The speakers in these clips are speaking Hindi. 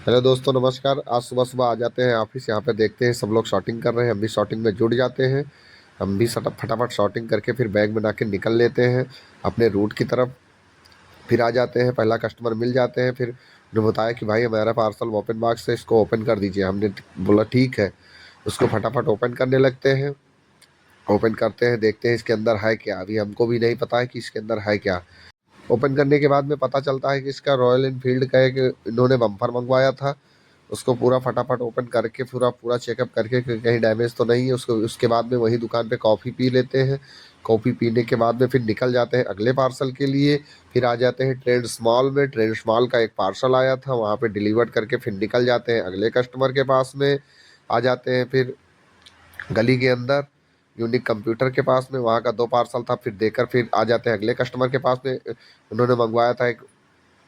हेलो दोस्तों, नमस्कार। आज सुबह सुबह आ जाते हैं ऑफिस। यहाँ पे देखते हैं सब लोग शॉटिंग कर रहे हैं, हम भी शॉटिंग में जुट जाते हैं। हम भी फटाफट शॉटिंग करके फिर बैग बना के निकल लेते हैं अपने रूट की तरफ। फिर आ जाते हैं, पहला कस्टमर मिल जाते हैं। फिर उन्होंने बताया कि भाई हमारा पार्सल ओपन बॉक्स से इसको ओपन कर दीजिए। हमने बोला ठीक है। उसको फटाफट ओपन करने लगते हैं। ओपन करते हैं, देखते हैं इसके अंदर है क्या। अभी हमको भी नहीं पता है कि इसके अंदर है क्या। ओपन करने के बाद में पता चलता है कि इसका रॉयल इनफील्ड का एक इन्होंने बम्पर मंगवाया था। उसको पूरा फटाफट ओपन करके पूरा पूरा चेकअप करके कि कहीं डैमेज तो नहीं है। उसको उसके बाद में वही दुकान पे कॉफ़ी पी लेते हैं। कॉफ़ी पीने के बाद में फिर निकल जाते हैं अगले पार्सल के लिए। फिर आ जाते हैं ट्रेंड्स मॉल में। ट्रेंड्स मॉल का एक पार्सल आया था, वहाँ पे डिलीवर करके फिर निकल जाते हैं अगले कस्टमर के पास में। आ जाते हैं फिर गली के अंदर यूनिक कंप्यूटर के पास में, वहाँ का दो पार्सल था। फिर देकर फिर आ जाते हैं अगले कस्टमर के पास में। उन्होंने मंगवाया था एक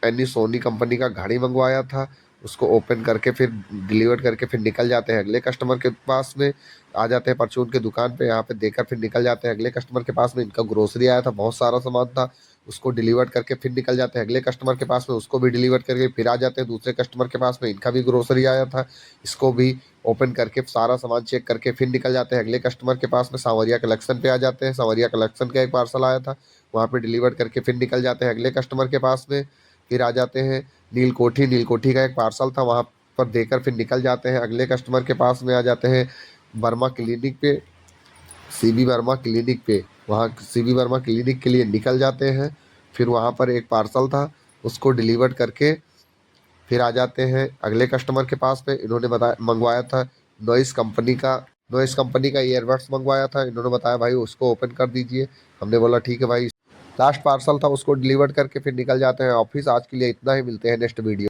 एनी सोनी कंपनी का घड़ी मंगवाया था। उसको ओपन करके फिर डिलीवर करके फिर निकल जाते हैं अगले कस्टमर के पास में। आ जाते हैं परचून की दुकान पे, यहाँ पे देकर फिर निकल जाते हैं अगले कस्टमर के पास में। इनका ग्रोसरी आया था, बहुत सारा सामान था। उसको डिलीवर करके फिर निकल जाते हैं अगले कस्टमर के पास में। उसको भी डिलीवर करके फिर आ जाते हैं दूसरे कस्टमर के पास में। इनका भी ग्रोसरी आया था, इसको भी ओपन करके सारा सामान चेक करके फिर निकल जाते हैं अगले कस्टमर के पास में। सांवरिया कलेक्शन पे आ जाते हैं। सांवरिया कलेक्शन का एक पार्सल आया था, वहाँ पे डिलीवर करके फिर निकल जाते हैं अगले कस्टमर के पास में। फिर आ जाते हैं नीलकोठी। नीलकोठी का एक पार्सल था, वहाँ पर देकर फिर निकल जाते हैं अगले कस्टमर के पास में। आ जाते हैं वर्मा क्लिनिक पे, सीबी वर्मा क्लिनिक पे। वहाँ सीबी वर्मा क्लिनिक के लिए निकल जाते हैं। फिर वहाँ पर एक पार्सल था, उसको डिलीवर करके फिर आ जाते हैं अगले कस्टमर के पास में। इन्होंने बताया मंगवाया था नॉइस कंपनी का, नॉइस कंपनी का ईयरबड्स मंगवाया था। इन्होंने बताया भाई उसको ओपन कर दीजिए। हमने बोला ठीक है भाई। लास्ट पार्सल था, उसको डिलीवर करके फिर निकल जाते हैं ऑफिस। आज के लिए इतना ही, मिलते हैं नेक्स्ट वीडियो।